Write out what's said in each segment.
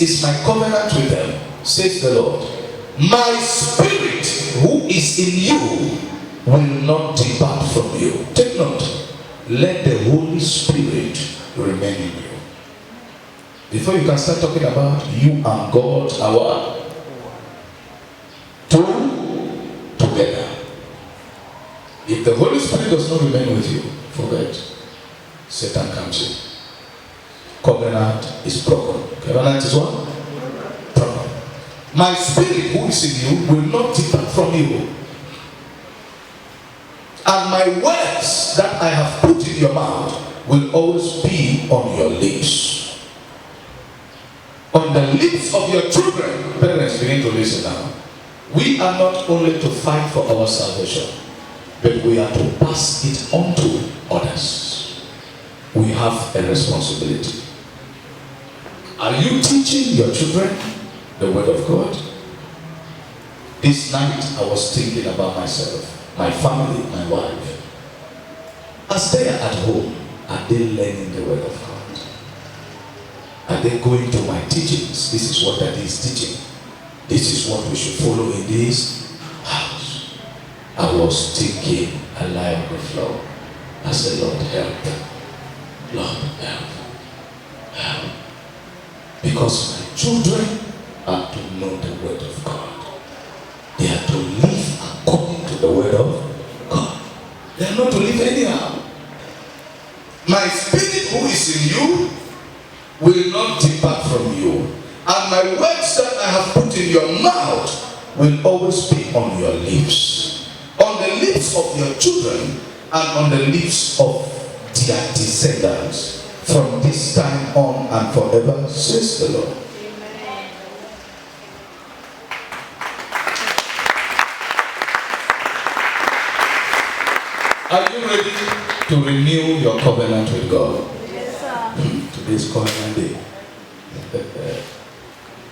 This is my covenant with them, says the Lord. My spirit who is in you will not depart from you. Take note. Let the Holy Spirit remain in you. Before you can start talking about you and God, our two together. If the Holy Spirit does not remain with you, forget. Satan comes in. Covenant is broken. Covenant is what? Broken. My spirit who is in you will not depart from you. And my words that I have put in your mouth will always be on your lips. On the lips of your children. Parents, begin to listen now. We are not only to fight for our salvation, but we are to pass it on to others. We have a responsibility. Are you teaching your children the word of God? This night I was thinking about myself. My family, my wife, as they are at home, are they learning the word of God? Are they going to my teachings? This is what that is teaching. This is what we should follow in this house. I was thinking, I lie on the floor. I said, Lord, help. Lord, help. Help. Because my children are to know the word of God. They are to live according to the word of God. They are not to live anyhow. My spirit who is in you will not depart from you. And my words that I have put in your mouth will always be on your lips. On the lips of your children and on the lips of their descendants. From this time on and forever, says the Lord. Are you ready to renew your covenant with God? Yes, sir. Today's covenant day.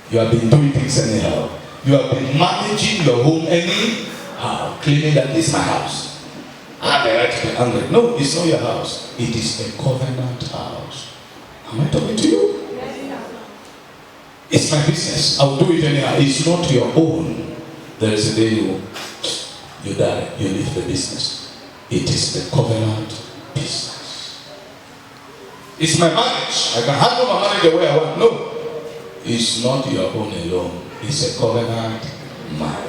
You have been doing things anyhow. You have been managing your home anyhow. Claiming that this is my house. I have the right to be angry. No, it's not your house. It is a covenant house. Am I talking to you? Yes, sir. It's my business. I'll do it anyhow. It's not your own. There is a day you die. You leave the business. It is the covenant business. It's my marriage. I can handle my marriage the way I want. No. It's not your own alone. It's a covenant marriage.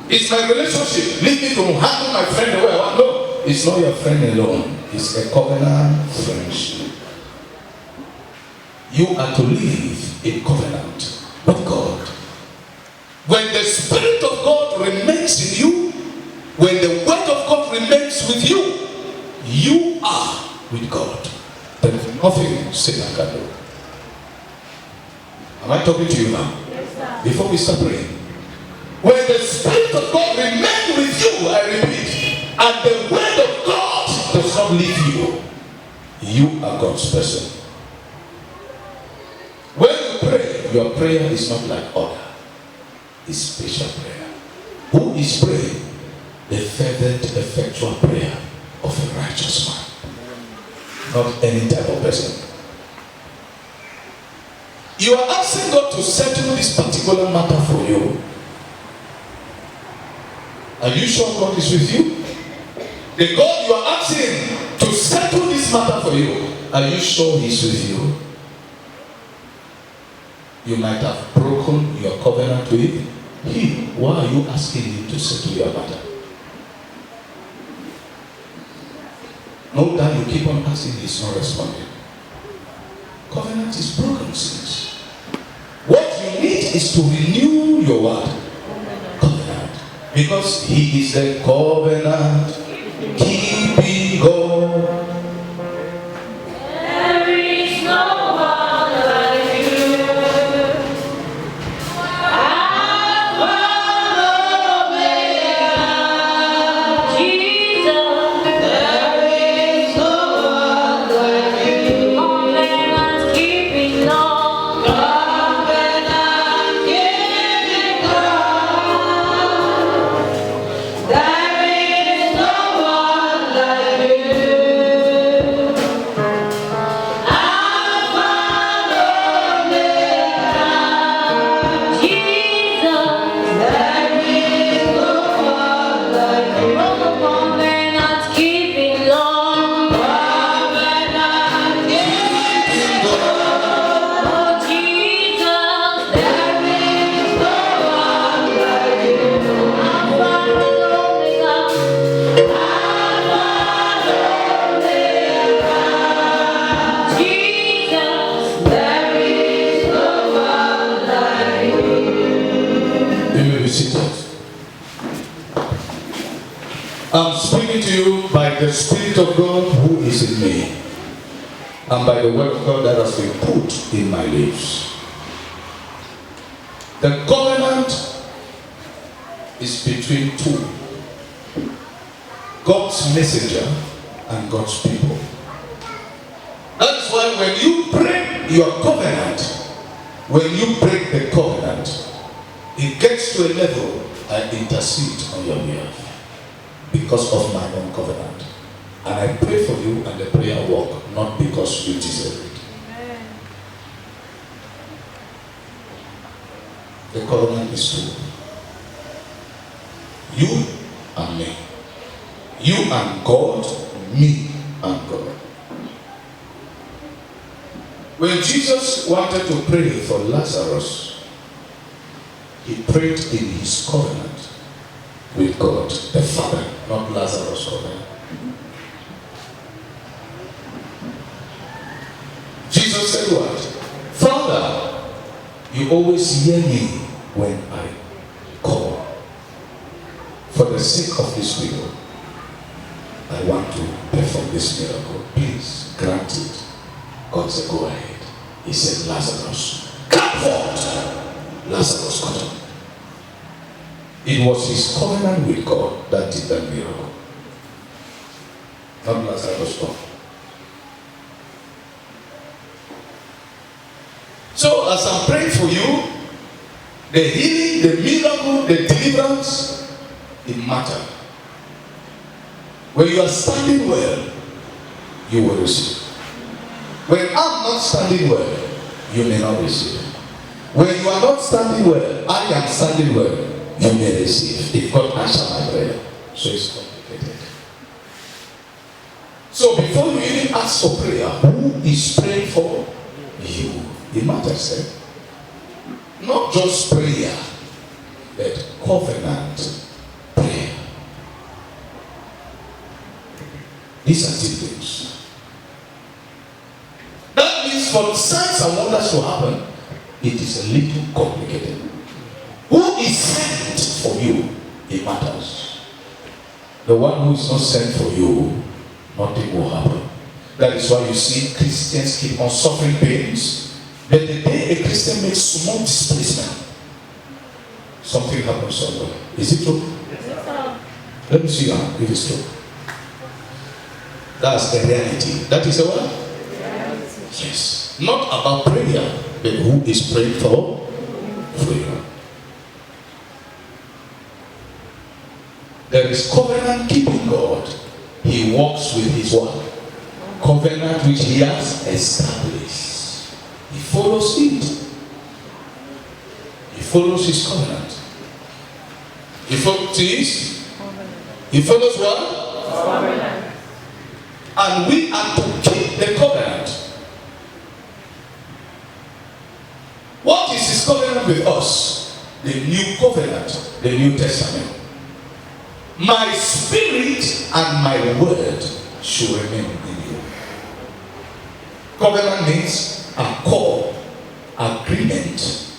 It's my relationship. Leave me to handle my friend the way I want. No. It's not your friend alone. It's a covenant friendship. You are to live in covenant with God. When the Spirit of God remains in you, when the word of God remains with you, you are with God. There is nothing Satan can do. Am I talking to you now? Yes, sir. Before we start praying. When the Spirit of God remains with you, I repeat, and the word of God does not leave you, you are God's person. When you pray, your prayer is not like other. It's special prayer. Who is praying? The fervent, effectual prayer of a righteous man. Not any type of person. You are asking God to settle this particular matter for you. Are you sure God is with you? The God you are asking to settle this matter for you, are you sure He's with you? You might have broken your covenant with Him. Why are you asking Him to settle your matter? No doubt you keep on asking, He's not responding. Covenant is broken, since what you need is to renew your what? Covenant. Because He is the covenant keeping God. There is no one like you. Alpha and Omega, Jesus. There is no one like you. Covenant keeping Lord. Covenant keeping God. There is no one I'm speaking to you by the Spirit of God who is in me, and by the word of God that has been put in my lips. The covenant is between two: God's messenger and God's people. That's why when you break your covenant, when you break the covenant, it gets to a level I intercede on your behalf because of my own covenant. And I pray for you and the prayer work, not because you deserve it. Amen. The covenant is true. You and me. You and God, me and God. When Jesus wanted to pray for Lazarus, he prayed in his covenant with God, the Father, not Lazarus' covenant. Jesus said what? Father, you always hear me when I call. For the sake of these people, I want to perform this miracle. Please grant it. God said, go ahead. He said, Lazarus, come forth. Lazarus got up. It was his covenant with God that did that miracle. Not Lazarus' God. So as I'm praying for you, the healing, the miracle, the deliverance, it matters. When you are standing well, you will receive. When I'm not standing well, you may not receive. When you are not standing well, I am standing well, you may receive. If God answers my prayer. So it's complicated. So before you even ask for prayer, who is praying for you? It matters, eh? Not just prayer, but covenant prayer. These are two things. That means for signs and wonders to happen, it is a little complicated. Who is sent for you? It matters. The one who is not sent for you, nothing will happen. That is why you see Christians keep on suffering pains. But the day a Christian makes small displacement, something happens somewhere. Is it true? Yes, let me see if it's true. That's the reality. That is a what? Reality. Yes. Not about prayer, but who is praying for you. There is covenant keeping God. He walks with his what? Covenant which he has established. He follows it. He follows his covenant. He follows his. He follows what? Covenant. And we are to keep the covenant. What is his covenant with us? The new covenant, the New Testament. My spirit and my word should remain in you. Covenant means accord, agreement,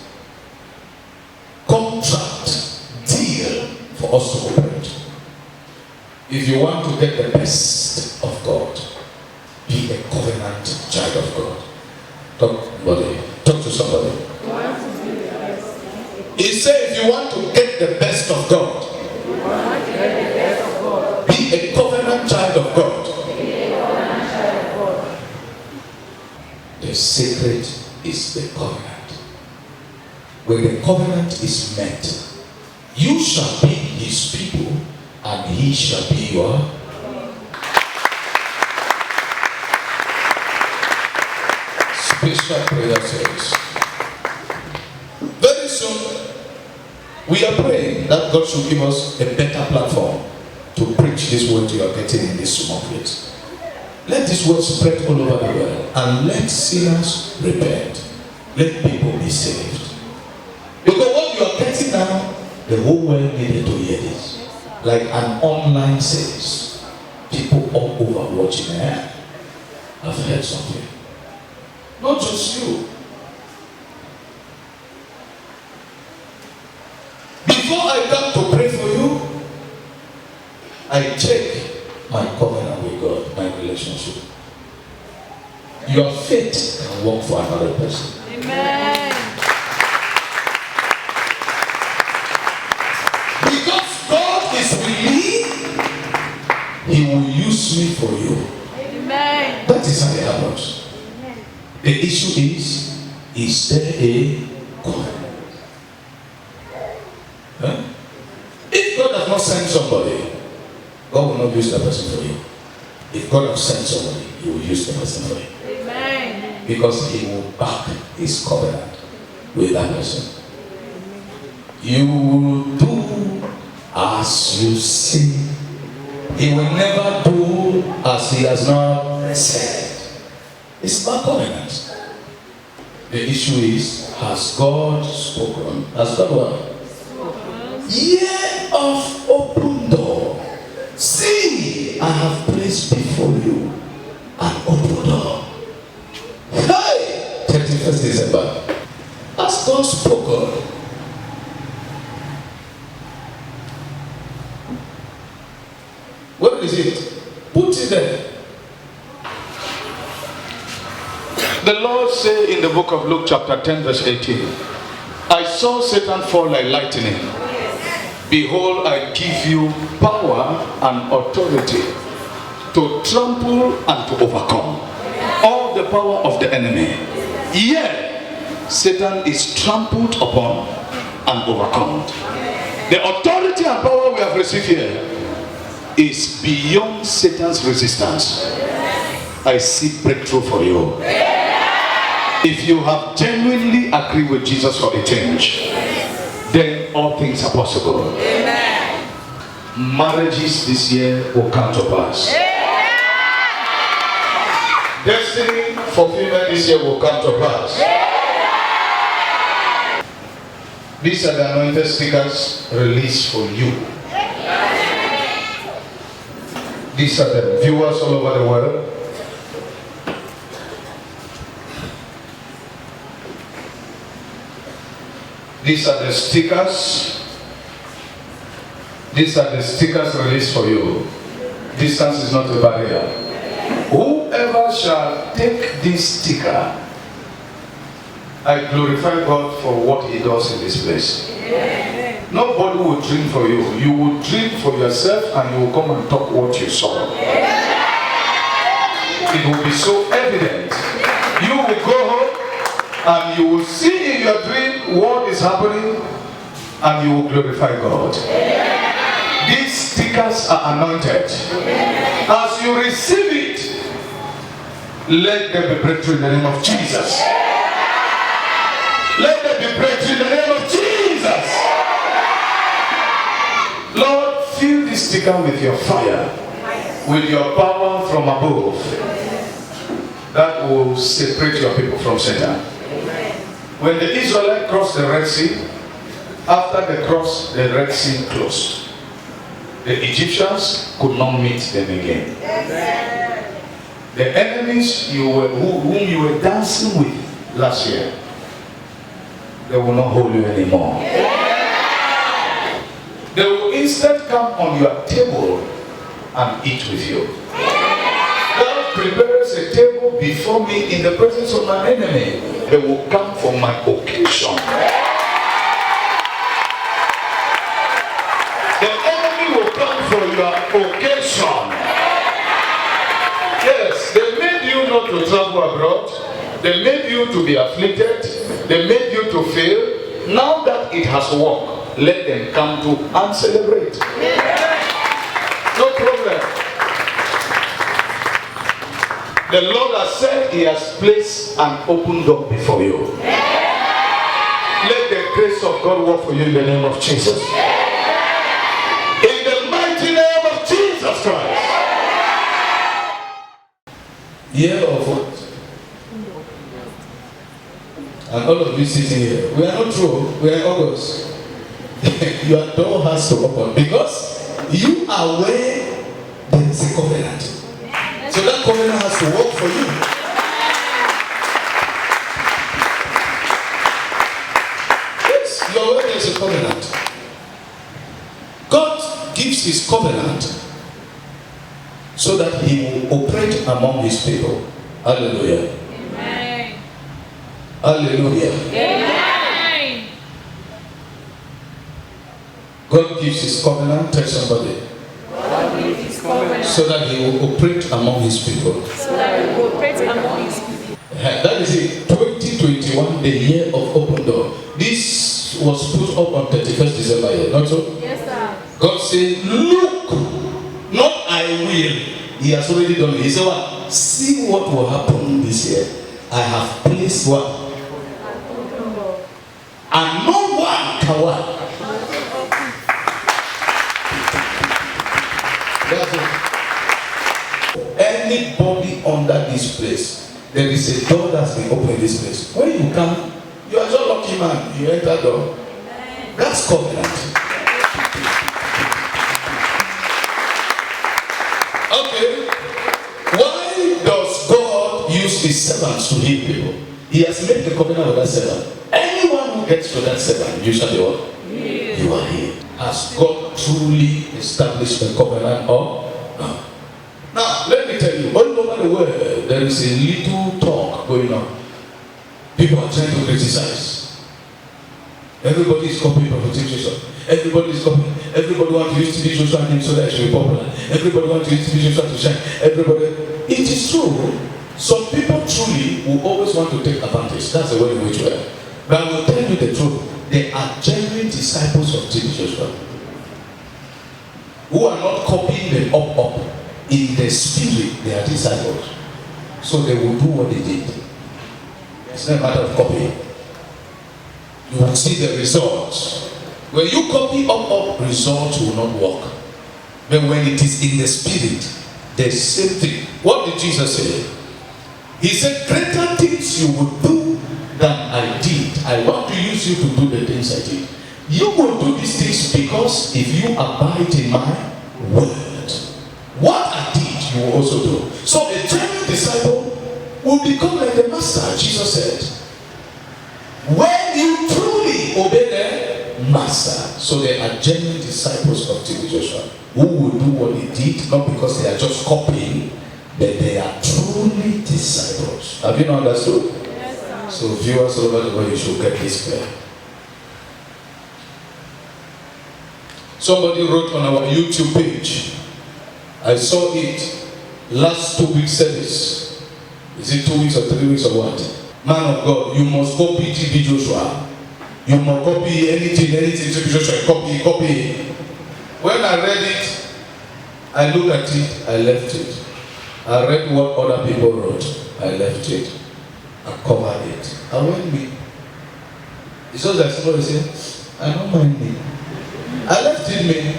contract, deal for us to operate. If you want to get the best of God, be a covenant child of God. Talk to somebody. He said, if you want to get the best of God, be a covenant child of God. The secret is the covenant. When the covenant is met, you shall be his people and he shall be your. Special prayer service. Very soon, we are praying that God should give us a better platform to preach this word you are getting in this small place. Let this word spread all over the world and let sinners repent. Let people be saved. Because what you are getting now, the whole world needed to hear this. Like an online service. People all over watching it. I've heard something. Not just you. Before I come to pray for you, I I check my covenant with God, my relationship. Your faith can work for another person. Amen. Because God is with me, He will use me for you. Amen. That is how it happens. The issue is there a covenant? Huh? If God does not send somebody, God will not use that person for you. If God has sent somebody, He will use the person for you. Amen. Because He will back His covenant with that person. You will do as you see. He will never do as He has not said. It's not covenant. The issue is, has God spoken? Has God what? Year of open door. See, I have placed before you an open door. Hey! 31st December. Has God spoken? Where is it? Put it there. The Lord said in the book of Luke chapter 10 verse 18, I saw Satan fall like lightning. Behold, I give you power and authority to trample and to overcome all the power of the enemy. Yet, Satan is trampled upon and overcome. The authority and power we have received here is beyond Satan's resistance. I see breakthrough for you. If you have genuinely agreed with Jesus for a change, then all things are possible. Amen. Marriages this year will come to pass. Amen. Destiny fulfillment this year will come to pass. Amen. These are the anointed stickers released for you. Amen. These are the viewers all over the world. These are the stickers. These are the stickers released for you. Distance is not a barrier. Whoever shall take this sticker, I glorify God for what He does in this place. Nobody will dream for you. You will dream for yourself and you will come and talk what you saw. It will be so evident. You will go home and you will see in your dream what is happening and you will glorify God. These stickers are anointed. As you receive it, let there be breakthrough in the name of Jesus. Let there be breakthrough in the name of Jesus. Lord, fill this sticker with your fire, with your power from above, that will separate your people from Satan. When the Israelites crossed the Red Sea, after they crossed, the Red Sea closed. The Egyptians could not meet them again. The enemies whom you were dancing with last year, they will not hold you anymore. They will instead come on your table and eat with you. God prepares a table before me in the presence of my enemy. They will come for my occasion. The enemy will come for your occasion. Yes, they made you not to travel abroad. They made you to be afflicted. They made you to fail. Now that it has worked, let them come to and celebrate. No problem. The Lord has said He has placed an open door before you. Let the grace of God work for you in the name of Jesus. In the mighty name of Jesus Christ. Year of what? And all of you sitting here, we are not true. We are in August. Your door has to open because you are where there is a covenant. So that covenant has to work for you. Yes, you are where there is a covenant. God gives His covenant so that he will operate among his people. Hallelujah. Amen. Hallelujah. Amen. God gives his covenant, tell somebody, God gives his covenant so that he will operate among his people. so that he will operate among his people. That is it. 2021, the year of open door. This was put up on 31st December here, not so? Yes, sir. God said, look, not I will. He has already done it. He said, what? See what will happen this year. I have placed what? And no one can what? That's it. Anybody under this place, there is a door that's been opened in this place. When you come, you are just lucky man. You enter the door. That's covenant. Okay. Why does God use his servants to heal people? He has made the covenant with that servant. Anyone who gets to that servant, you shall be what? You are healed. Has God truly established the covenant or no? Now, let me tell you, all over the world, there is a little talk going on. People are trying to criticize. Everybody is copying Prophet Joshua. Everybody is copying. Everybody wants to use TV Joshua name so that it should be popular. Everybody wants to use TV Joshua to shine. Everybody. It is true. Some people truly will always want to take advantage. That's the way in which we are. But I will tell you the truth. They are genuine disciples of TV Joshua who are not copying them up. In the spirit, they are disciples. So they will do what they did. It's not a matter of copying. You will see the results. When you copy up, results will not work. But when it is in the spirit, the same thing. What did Jesus say? He said, greater things you will do than I did. I want to use you to do the things I did. You will do these things because if you abide in my word, what I did, you will also do. So a genuine disciple will become like the master. Jesus said, when you truly obey the master. So they are genuine disciples of TV Joshua who will do what he did, not because they are just copying, but they are truly disciples. Have you not understood? Yes, sir. So viewers all over the world, you should get this clear. Somebody wrote on our YouTube page, I saw it last 2 weeks service. Is it 2 weeks or 3 weeks or what? Man of God, you must copy TV Joshua. You must copy anything TV Joshua, copy. When I read it, I looked at it, I left it. I read what other people wrote, I left it. I covered it. I went me. It's just like somebody said, I don't mind me. I left it me.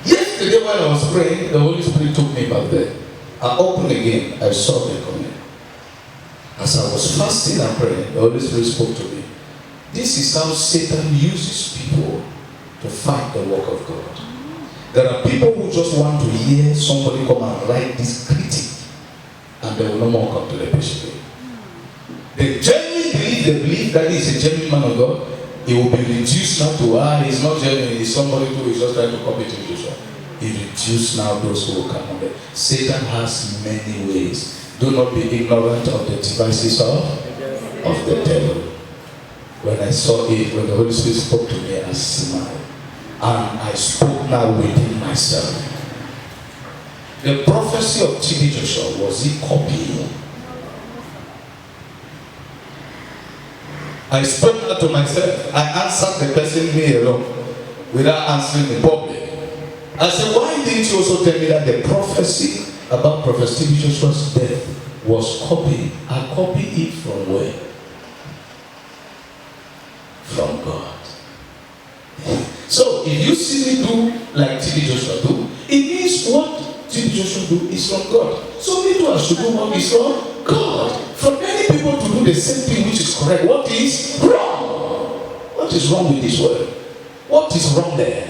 Yesterday when I was praying, the Holy Spirit took me back there. I opened again, I saw it coming. As I was fasting and praying, the Holy Spirit spoke to me. This is how Satan uses people to fight the work of God. There are people who just want to hear somebody come and write this critic, and they will no more come to the bishop. They genuinely believe that he is a genuine man of God. He will be reduced now to, he's not genuine, he's somebody who is just trying to copy to Joshua. He reduced now those who will come on there. Satan has many ways. Do not be ignorant of the devices of the devil. When I saw it, when the Holy Spirit spoke to me, I smiled. And I spoke now within myself. The prophecy of TV Joshua, was he copying? I spoke that to myself. I answered the person me alone without answering the public. I said, why didn't you also tell me that the prophecy about Prophet TV Joshua's death was copied? I copied it from where? From God. So if you see me do like TV Joshua do, it means what TV Joshua do is from God. So me too, I should do what is from God. For many people to do the same thing which is correct, what is wrong? What is wrong with this word? What is wrong there?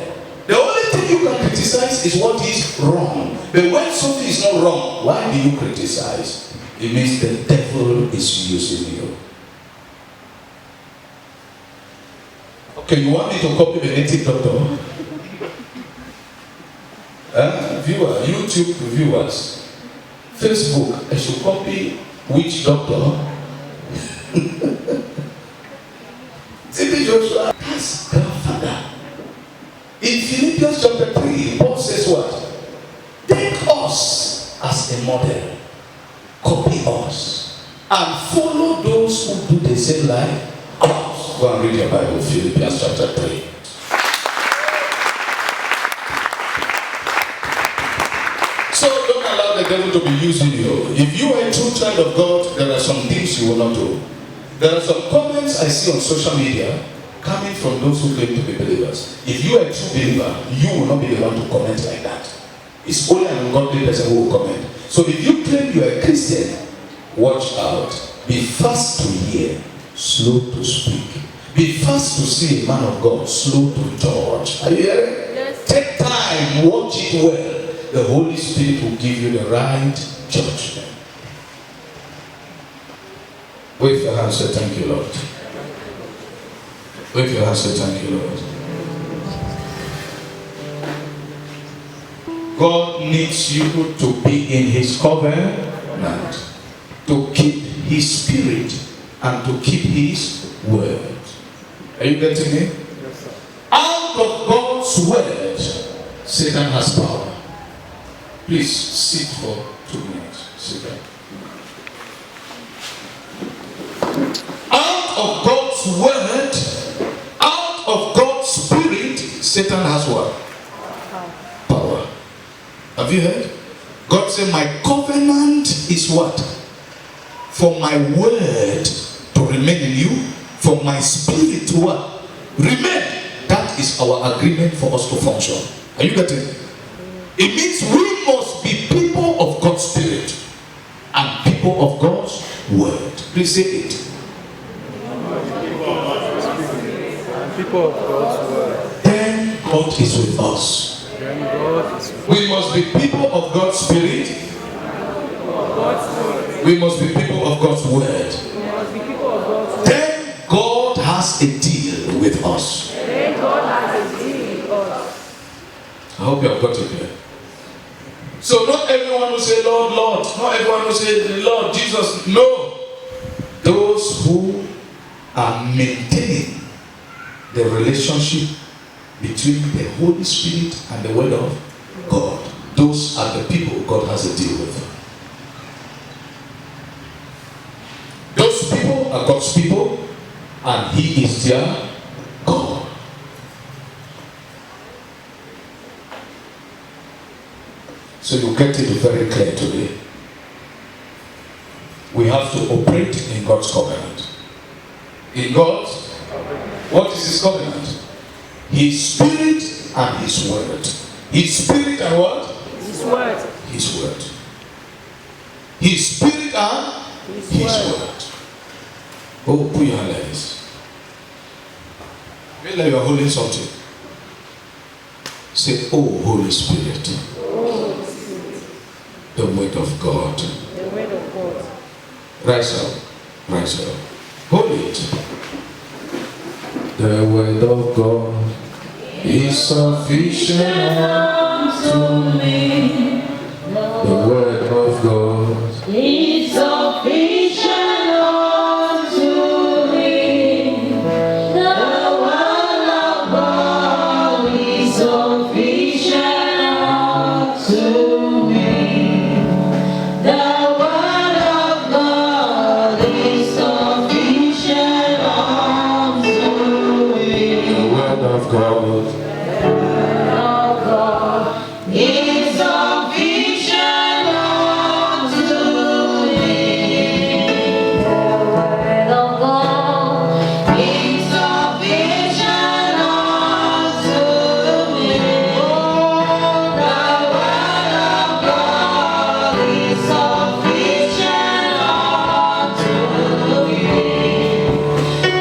The only thing you can criticize is what is wrong. But when something is not wrong, why do you criticize? It means the devil is using you. Okay, you want me to copy the native doctor? viewer, YouTube viewers, Facebook, I should copy which doctor? TB Joshua, that's grandfather. In Philippians chapter 3, Paul says what? Take us as a model, copy us, and follow those who do the same like us. Go and read your Bible, Philippians chapter 3. So don't allow the devil to be using you. If you are a true child of God, there are some things you will not do. There are some comments I see on social media coming from those who claim to be believers. If you are a true believer, you will not be the one to comment like that. It's only an ungodly person who will comment. So if you claim you are a Christian, watch out. Be fast to hear, slow to speak. Be fast to see a man of God, slow to judge. Are you hearing? Yes. Take time, watch it well. The Holy Spirit will give you the right judgment. Wave your hands, say thank you, Lord. Wave your hands, say thank you, Lord. God needs you to be in His covenant, to keep His Spirit, and to keep His word. Are you getting me? Yes, sir. Out of God's word, Satan has power. Please sit for 2 minutes. Sit down. Out of God's word, out of God's spirit, Satan has what? Power. Have you heard? God said, my covenant is what? For my word to remain in you, for my spirit to what? Remain. That is our agreement for us to function. Are you getting it? It means we must be people of God's spirit and people of God's word. Please say it. People of God's word. Then God is with us. We must be people of God's spirit. We must be people of God's word. Then God has a deal with us. I hope you have got it clear. So not everyone will say, Lord, Lord. Not everyone will say, Lord, Jesus. No. Those who are maintaining the relationship between the Holy Spirit and the Word of God, those are the people God has a deal with. Those people are God's people, and He is their God. So you get it very clear today. We have to operate in God's covenant. In God's, what is His covenant? His Spirit and His word. His Spirit and what? His word. His word. His Spirit and His word. Oh, put your hand like this. Feel like you are holding something. Say, oh, Holy Spirit. The word of God. The word of God. Rise up. Rise up. Hold it. The word of God is sufficient unto me. The word of God Is sufficient unto me. The word of God is sufficient unto me. The word of God is sufficient unto me. the word of God Is sufficient unto me. The word of God is sufficient unto me. The word of God is sufficient unto me.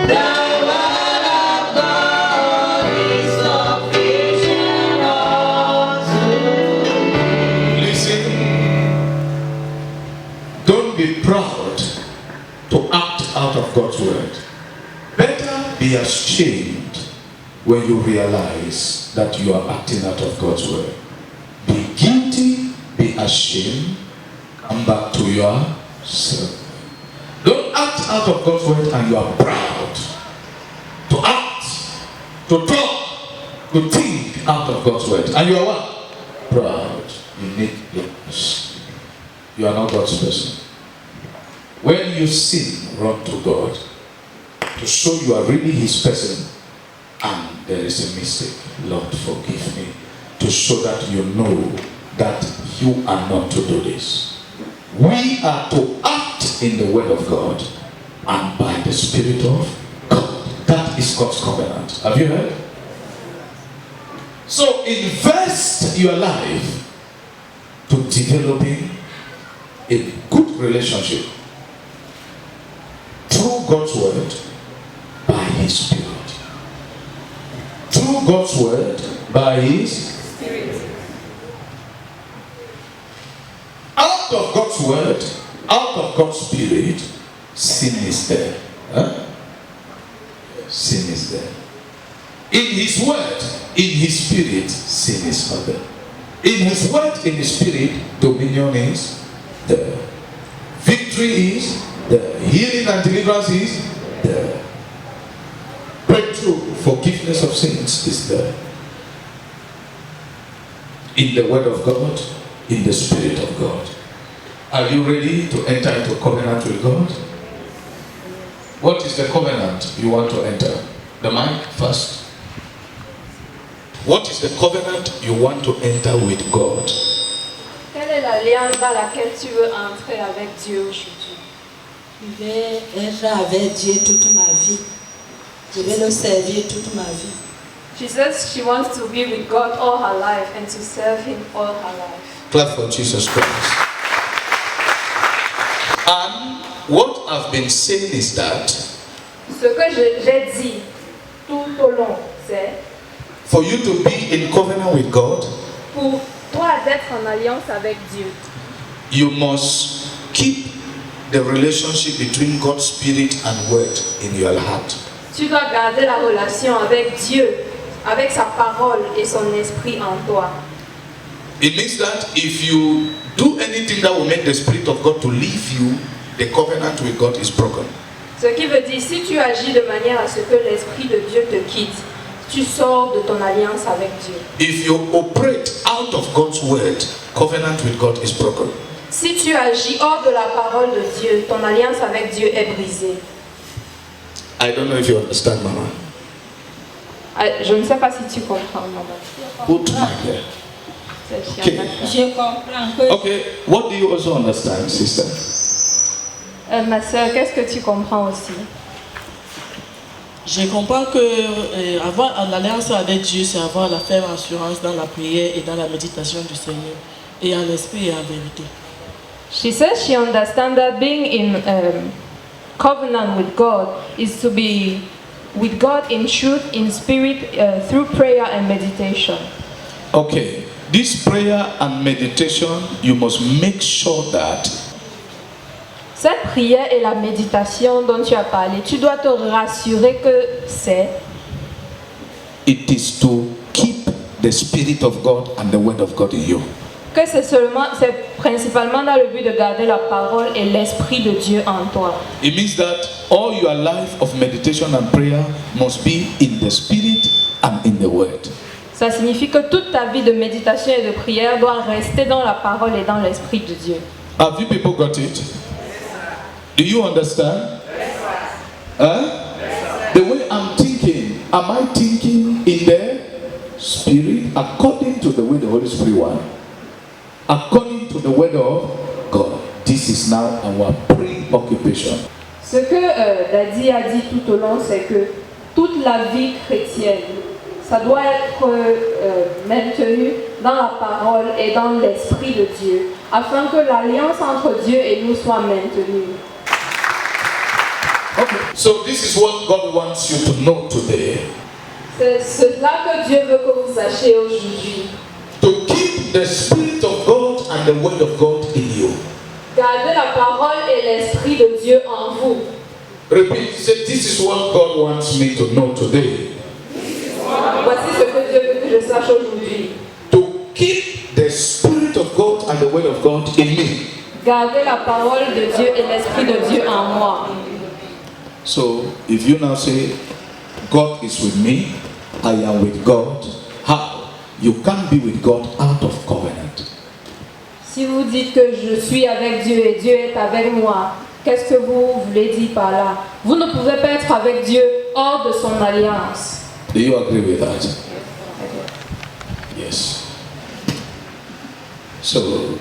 The word of God is sufficient unto me. Listen, don't be proud to act out of God's word. Better be ashamed when you realize that you are acting out of God's word. Be guilty ashamed. Come back to yourself. Don't act out of God's word and you are proud. To act, to talk, to think out of God's word. And you are what? Proud. You need goodness. You are not God's person. When you sin, run to God to show you are really His person and there is a mistake. Lord, forgive me. To show that you know that you are not to do this. We are to act in the word of God and by the Spirit of God. That is God's covenant. Have you heard? So invest your life to developing a good relationship through God's word by His Spirit. Through God's word by His Spirit. Out of God's word, out of God's Spirit, sin is there. Huh? Sin is there. In His word, in His Spirit, sin is not there. In His word, in His Spirit, dominion is there. Victory is there. Healing and deliverance is there. Breakthrough, forgiveness of sins is there. In the word of God, in the Spirit of God. Are you ready to enter into covenant with God? What is the covenant you want to enter? The mic first. What is the covenant you want to enter with God? Quelle est l'alliance dans laquelle tu veux entrer avec Dieu aujourd'hui? Je vais être avec Dieu toute ma vie. Je vais le servir toute ma vie. She says she wants to be with God all her life and to serve Him all her life. Clap for Jesus Christ. And what I've been saying is that Ce que j'ai dit tout au long, c'est for you to be in covenant with God, pour toi d'être en alliance avec Dieu, you must keep the relationship between God's Spirit and Word in your heart. tu dois garder la relation avec Dieu, avec sa parole et son esprit en toi. It means that if you do anything that will make the Spirit of God to leave you, the covenant with God is broken. Ce qui veut dire, si tu agis de manière à ce que l'Esprit de Dieu te quitte, tu sors de ton alliance avec Dieu. If you operate out of God's word, covenant with God is broken. Si tu agis hors de la parole de Dieu, ton alliance avec Dieu est brisée. I don't know if you understand, Mama. Je ne sais pas si tu comprends, maman. Put mic there. Okay. Je comprends que Okay, what do you also understand, sister? Ma soeur, qu'est-ce que tu comprends aussi? Je comprends que avoir en alliance avec Dieu, c'est avoir la ferme assurance dans la prière et dans la méditation du Seigneur, et en esprit et en vérité. She says she understands that being in covenant with God is to be with God in truth, in spirit, through prayer and meditation. Okay, this prayer and meditation, you must make sure that Cette prière et la méditation dont tu as parlé, tu dois te rassurer que it is to keep the Spirit of God and the Word of God in you. c'est principalement dans le but de garder la parole et l'esprit de Dieu en toi. It means that all your life of meditation and prayer must be in the Spirit and in the Word. Ça signifie que toute ta vie de méditation et de prière doit rester dans la parole et dans l'esprit de Dieu. Have you people got it? Do you understand? The way I'm thinking, am I thinking in the Spirit according to the way the Holy Spirit wants? According to the word of God. This is now our preoccupation. Ce que Daddy a dit tout au long, c'est que toute la vie chrétienne, ça doit être maintenu dans la parole et dans l'esprit de Dieu, afin que l'alliance entre Dieu et nous soit maintenue. Okay. So this is what God wants you to know today. C'est cela que Dieu veut que vous sachiez aujourd'hui. To keep the Spirit of God and the Word of God in you. Gardez la parole et l'esprit de Dieu en vous. Repeat, say, this is what God wants me to know today. Voici ce que Dieu veut que je sache aujourd'hui. To keep the Spirit of of God and the word of God in me. Gardez la parole de Dieu et l'Esprit de Dieu en moi. So if you now say, God is with me, I am with God, how? You can't be with God out of covenant. Si vous dites que je suis avec Dieu et Dieu est avec moi, qu'est-ce que vous voulez dire par là? Vous ne pouvez pas être avec Dieu hors de son alliance. Do you agree with that? Yes. So,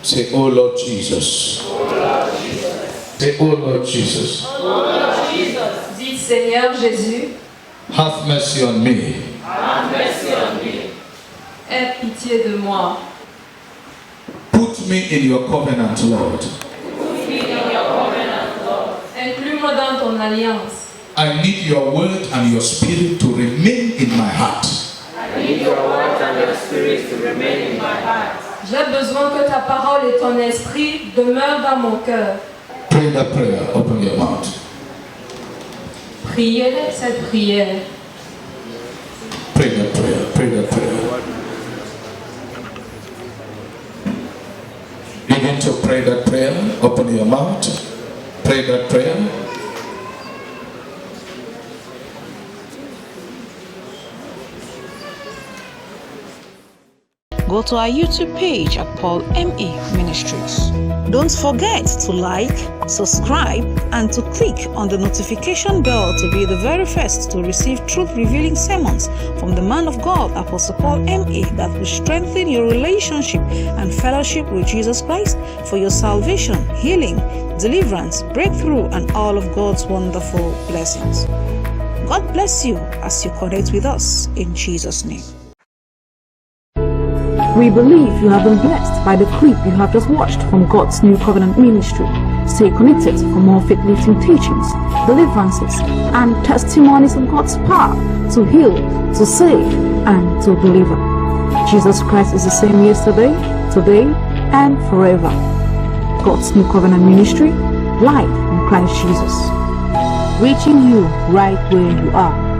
say, oh Lord Jesus. Say, oh Lord Jesus. Dites, Seigneur Jésus, Have mercy on me. aie pitié de moi. Put me in your covenant, Lord. Inclus-moi dans ton alliance. I need your word and your spirit to remain in my heart. J'ai besoin que ta parole et ton esprit demeurent dans mon cœur. Pray that prayer. Open your mouth. Priez cette prière. Pray that prayer. Pray that prayer. Begin to pray that prayer. Open your mouth. Pray that prayer. Go to our YouTube page at Paul M.E. Ministries. Don't forget to like, subscribe, and to click on the notification bell to be the very first to receive truth-revealing sermons from the man of God, Apostle Paul M.E., that will strengthen your relationship and fellowship with Jesus Christ for your salvation, healing, deliverance, breakthrough, and all of God's wonderful blessings. God bless you as you connect with us in Jesus' name. We believe you have been blessed by the clip you have just watched from God's New Covenant Ministry. Stay connected for more faith-lifting teachings, deliverances, and testimonies of God's power to heal, to save, and to deliver. Jesus Christ is the same yesterday, today, and forever. God's New Covenant Ministry, life in Christ Jesus. Reaching you right where you are.